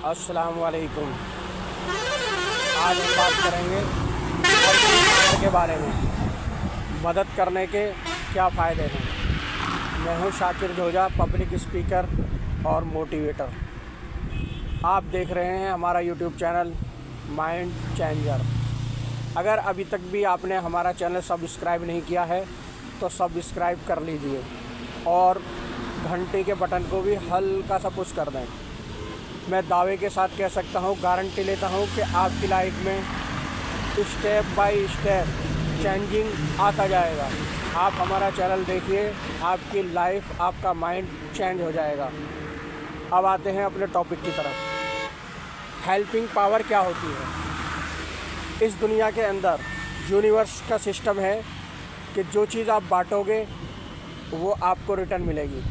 अस्सलाम वालेकुम। आज हम बात करेंगे हेल्थ के बारे में। मदद करने के क्या फ़ायदे हैं। मैं हूं शाकिर जोजा, पब्लिक स्पीकर और मोटिवेटर। आप देख रहे हैं हमारा यूट्यूब चैनल माइंड चेंजर। अगर अभी तक भी आपने हमारा चैनल सब्सक्राइब नहीं किया है तो सब्सक्राइब कर लीजिए और घंटी के बटन को भी हल्का सा पुश कर दें। मैं दावे के साथ कह सकता हूँ, गारंटी लेता हूँ कि आपकी लाइफ में स्टेप बाय स्टेप चेंजिंग आता जाएगा। आप हमारा चैनल देखिए, आपकी लाइफ, आपका माइंड चेंज हो जाएगा। अब आते हैं अपने टॉपिक की तरफ। हेल्पिंग पावर क्या होती है। इस दुनिया के अंदर यूनिवर्स का सिस्टम है कि जो चीज़ आप बांटोगे वो आपको रिटर्न मिलेगी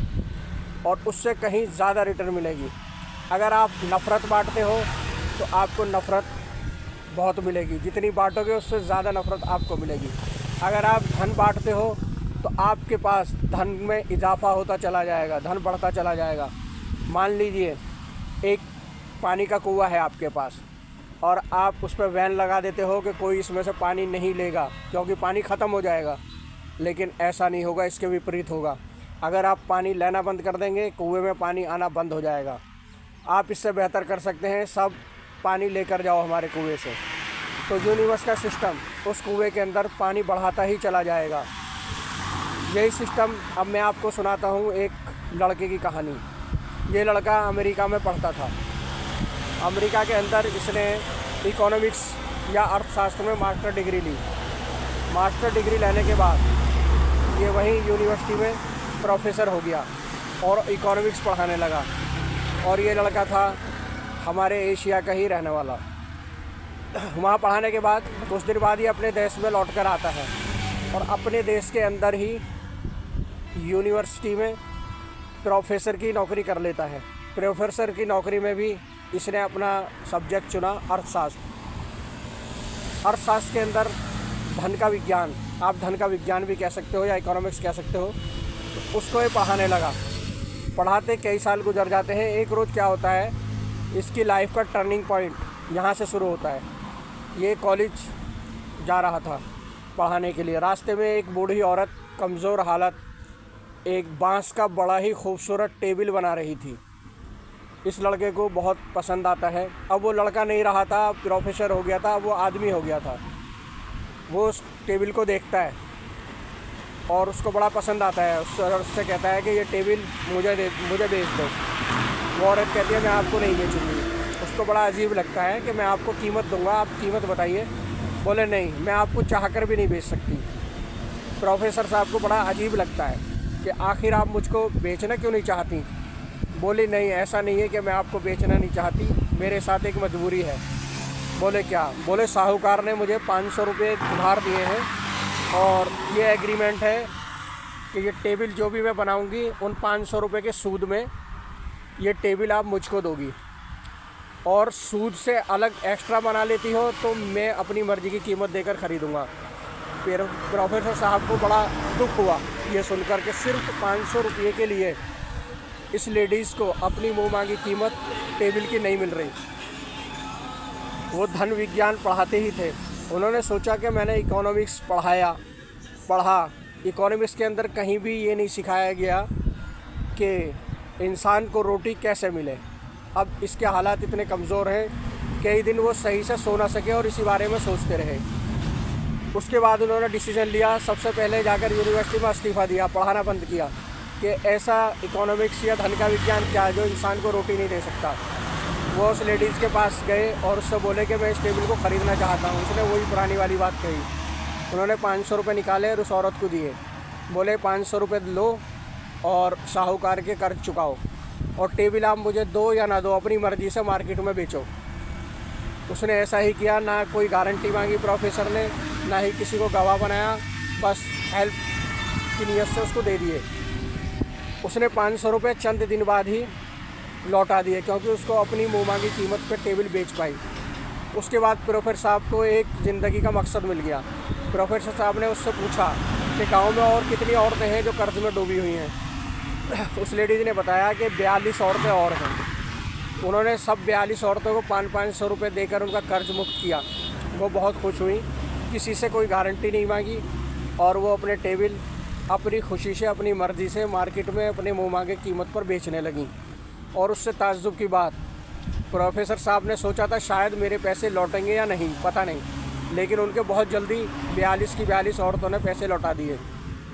और उससे कहीं ज़्यादा रिटर्न मिलेगी। अगर आप नफ़रत बांटते हो तो आपको नफ़रत बहुत मिलेगी, जितनी बांटोगे उससे ज़्यादा नफ़रत आपको मिलेगी। अगर आप धन बांटते हो तो आपके पास धन में इजाफ़ा होता चला जाएगा, धन बढ़ता चला जाएगा। मान लीजिए एक पानी का कुआं है आपके पास और आप उस पर बैन लगा देते हो कि कोई इसमें से पानी नहीं लेगा क्योंकि पानी ख़त्म हो जाएगा, लेकिन ऐसा नहीं होगा, इसके विपरीत होगा। अगर आप पानी लेना बंद कर देंगे, कुएं में पानी आना बंद हो जाएगा। आप इससे बेहतर कर सकते हैं, सब पानी लेकर जाओ हमारे कुएं से। तो यूनिवर्स का सिस्टम उस कुएं के अंदर पानी बढ़ाता ही चला जाएगा। यही सिस्टम अब मैं आपको सुनाता हूँ एक लड़के की कहानी। ये लड़का अमेरिका में पढ़ता था। अमेरिका के अंदर इसने इकोनॉमिक्स या अर्थशास्त्र में मास्टर डिग्री ली। मास्टर डिग्री लेने के बाद ये वहीं यूनिवर्सिटी में प्रोफेसर हो गया और इकोनॉमिक्स पढ़ाने लगा। और ये लड़का था हमारे एशिया का ही रहने वाला। वहाँ पढ़ाने के बाद कुछ दिन बाद ही अपने देश में लौट कर आता है और अपने देश के अंदर ही यूनिवर्सिटी में प्रोफेसर की नौकरी कर लेता है। प्रोफेसर की नौकरी में भी इसने अपना सब्जेक्ट चुना अर्थशास्त्र। अर्थशास्त्र के अंदर धन का विज्ञान, आप धन का विज्ञान भी कह सकते हो या इकोनॉमिक्स कह सकते हो, तो उसको ये पढ़ाने लगा। पढ़ाते कई साल गुजर जाते हैं। एक रोज़ क्या होता है, इसकी लाइफ का टर्निंग पॉइंट यहाँ से शुरू होता है। ये कॉलेज जा रहा था पढ़ाने के लिए। रास्ते में एक बूढ़ी औरत, कमज़ोर हालत, एक बांस का बड़ा ही खूबसूरत टेबल बना रही थी। इस लड़के को बहुत पसंद आता है। अब वो लड़का नहीं रहा था, प्रोफेसर हो गया था, वो आदमी हो गया था। वो उस टेबल को देखता है और उसको बड़ा पसंद आता है। उससे कहता है कि ये टेबल मुझे बेच दो। वो औरत कहती है मैं आपको नहीं बेचूँगी। उसको बड़ा अजीब लगता है कि मैं आपको कीमत दूंगा, आप कीमत बताइए। बोले नहीं, मैं आपको चाहकर भी नहीं बेच सकती। प्रोफेसर साहब को बड़ा अजीब लगता है कि आखिर आप मुझको बेचना क्यों नहीं चाहती। बोली नहीं, ऐसा नहीं है कि मैं आपको बेचना नहीं चाहती, मेरे साथ एक मजबूरी है। बोले क्या। बोले साहूकार ने मुझे 500 रुपये उधार दिए हैं और ये एग्रीमेंट है कि ये टेबल जो भी मैं बनाऊंगी उन 500 रुपये के सूद में ये टेबल आप मुझको दोगी, और सूद से अलग एक्स्ट्रा बना लेती हो तो मैं अपनी मर्ज़ी की कीमत देकर ख़रीदूँगा। फिर प्रोफेसर साहब को बड़ा दुख हुआ ये सुनकर कि सिर्फ 500 रुपये के लिए इस लेडीज़ को अपनी मुँह मांगी कीमत टेबल की नहीं मिल रही। वो धन विज्ञान पढ़ाते ही थे। उन्होंने सोचा कि मैंने इकोनॉमिक्स पढ़ा। इकोनॉमिक्स के अंदर कहीं भी ये नहीं सिखाया गया कि इंसान को रोटी कैसे मिले। अब इसके हालात इतने कमज़ोर हैं, कई दिन वो सही से सो ना सके और इसी बारे में सोचते रहे। उसके बाद उन्होंने डिसीजन लिया, सबसे पहले जाकर यूनिवर्सिटी में इस्तीफ़ा दिया, पढ़ाना बंद किया कि ऐसा इकोनॉमिक्स या धन का विज्ञान क्या है जो इंसान को रोटी नहीं दे सकता। वो उस लेडीज़ के पास गए और उससे बोले कि मैं इस टेबल को ख़रीदना चाहता हूँ। उसने वही पुरानी वाली बात कही। उन्होंने 500 रुपये निकाले और उस औरत को दिए। बोले 500 रुपये लो और साहूकार के कर्ज चुकाओ और टेबल आप मुझे दो या ना दो, अपनी मर्ज़ी से मार्केट में बेचो। उसने ऐसा ही किया। ना कोई गारंटी मांगी प्रोफेसर ने, ना ही किसी को गवाह बनाया, बस हेल्प की नीयत से उसको दे दिए। उसने 500 रुपये चंद दिन बाद ही लौटा दिए क्योंकि उसको अपनी मुँह मांगी कीमत पर टेबल बेच पाई। उसके बाद प्रोफेसर साहब को एक ज़िंदगी का मकसद मिल गया। प्रोफेसर साहब ने उससे पूछा कि गांव में और कितनी औरतें हैं जो कर्ज में डूबी हुई हैं। उस लेडीज़ ने बताया कि 42 औरतें और हैं। उन्होंने सब 42 औरतों को 500-500 रुपये देकर उनका कर्ज मुक्त किया। वो बहुत खुश हुई, किसी से कोई गारंटी नहीं मांगी और वो अपने टेबल अपनी खुशी से, अपनी मर्ज़ी से मार्केट में अपने मुँह मांगे कीमत पर बेचने लगीं। और उससे ताज्जुब की बात, प्रोफेसर साहब ने सोचा था शायद मेरे पैसे लौटेंगे या नहीं, पता नहीं, लेकिन उनके बहुत जल्दी 42 की 42 औरतों ने पैसे लौटा दिए।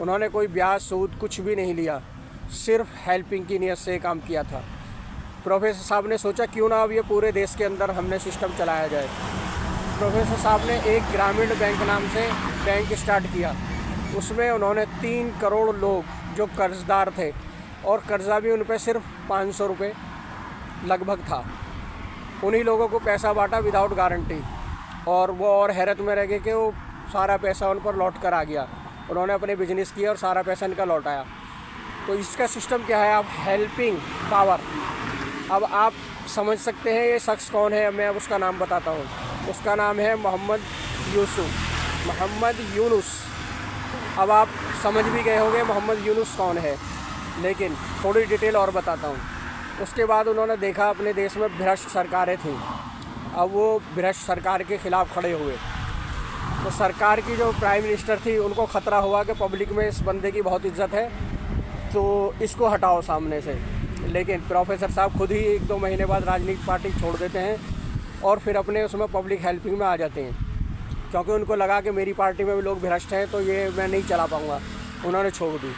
उन्होंने कोई ब्याज सूद कुछ भी नहीं लिया, सिर्फ हेल्पिंग की नीयत से काम किया था। प्रोफेसर साहब ने सोचा क्यों ना अब ये पूरे देश के अंदर हमने सिस्टम चलाया जाए। प्रोफेसर साहब ने एक ग्रामीण बैंक नाम से बैंक स्टार्ट किया। उसमें उन्होंने 3 करोड़ लोग जो कर्जदार थे, और कर्जा भी उन पर सिर्फ 500 रुपये लगभग था, उन्हीं लोगों को पैसा बांटा विदाउट गारंटी। और वो और हैरत में रह गए कि वो सारा पैसा उन पर लौट कर आ गया। उन्होंने अपने बिजनेस किया और सारा पैसा इनका लौट आया। तो इसका सिस्टम क्या है? आप हेल्पिंग पावर। अब आप समझ सकते हैं ये शख्स कौन है। मैं अब उसका नाम बताता हूँ। उसका नाम है मोहम्मद यूनुस। अब आप समझ भी गए होंगे मोहम्मद यूनुस कौन है, लेकिन थोड़ी डिटेल और बताता हूँ। उसके बाद उन्होंने देखा अपने देश में भ्रष्ट सरकारें थीं। अब वो भ्रष्ट सरकार के ख़िलाफ़ खड़े हुए। तो सरकार की जो प्राइम मिनिस्टर थी उनको ख़तरा हुआ कि पब्लिक में इस बंदे की बहुत इज्जत है, तो इसको हटाओ सामने से। लेकिन प्रोफेसर साहब खुद ही 1-2 महीने बाद राजनीतिक पार्टी छोड़ देते हैं और फिर अपने उसमें पब्लिक हेल्पिंग में आ जाते हैं, क्योंकि उनको लगा कि मेरी पार्टी में भी लोग भ्रष्ट हैं तो ये मैं नहीं चला पाऊँगा। उन्होंने छोड़ दी।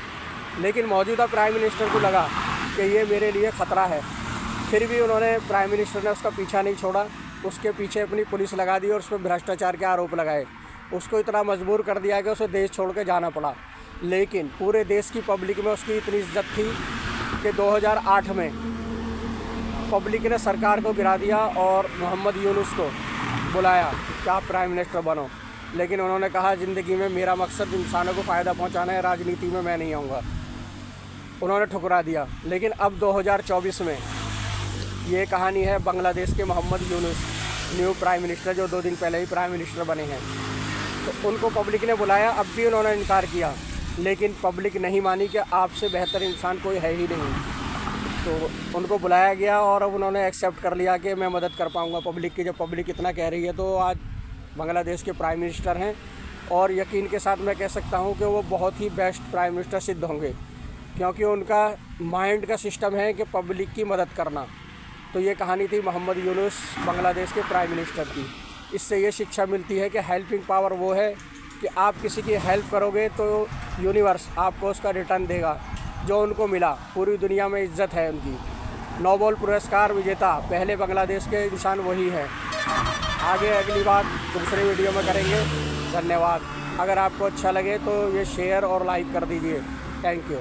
लेकिन मौजूदा प्राइम मिनिस्टर को लगा कि ये मेरे लिए ख़तरा है, फिर भी उन्होंने प्राइम मिनिस्टर ने उसका पीछा नहीं छोड़ा। उसके पीछे अपनी पुलिस लगा दी और उस पर भ्रष्टाचार के आरोप लगाए। उसको इतना मजबूर कर दिया कि उसे देश छोड़ के जाना पड़ा। लेकिन पूरे देश की पब्लिक में उसकी इतनी इज्जत थी कि 2008 में पब्लिक ने सरकार को गिरा दिया और मोहम्मद यूनुस को बुलाया कि आप प्राइम मिनिस्टर बनो। लेकिन उन्होंने कहा ज़िंदगी में मेरा मकसद इंसानों को फ़ायदा पहुंचाना है, राजनीति में मैं नहीं आऊँगा। उन्होंने ठुकरा दिया। लेकिन अब 2024 में ये कहानी है बांग्लादेश के Mohammad Yunus, new prime minister, जो 2 दिन पहले ही प्राइम मिनिस्टर बने हैं। तो उनको पब्लिक ने बुलाया, अब भी उन्होंने इनकार किया। लेकिन पब्लिक नहीं मानी कि आपसे बेहतर इंसान कोई है ही नहीं। तो उनको बुलाया गया और अब उन्होंने एक्सेप्ट कर लिया कि मैं मदद कर पाऊँगा पब्लिक की। जब पब्लिक इतना कह रही है तो आज बांग्लादेश के प्राइम मिनिस्टर हैं, और यकीन के साथ मैं कह सकता हूँ कि वो बहुत ही बेस्ट प्राइम मिनिस्टर सिद्ध होंगे, क्योंकि उनका माइंड का सिस्टम है कि पब्लिक की मदद करना। तो ये कहानी थी मोहम्मद यूनुस, बांग्लादेश के प्राइम मिनिस्टर की। इससे ये शिक्षा मिलती है कि हेल्पिंग पावर वो है कि आप किसी की हेल्प करोगे तो यूनिवर्स आपको उसका रिटर्न देगा, जो उनको मिला। पूरी दुनिया में इज्जत है उनकी। नोबेल पुरस्कार विजेता पहले बांग्लादेश के इंसान वही हैं। आगे अगली बात दूसरे वीडियो में करेंगे। धन्यवाद। अगर आपको अच्छा लगे तो ये शेयर और लाइक कर दीजिए। Thank you.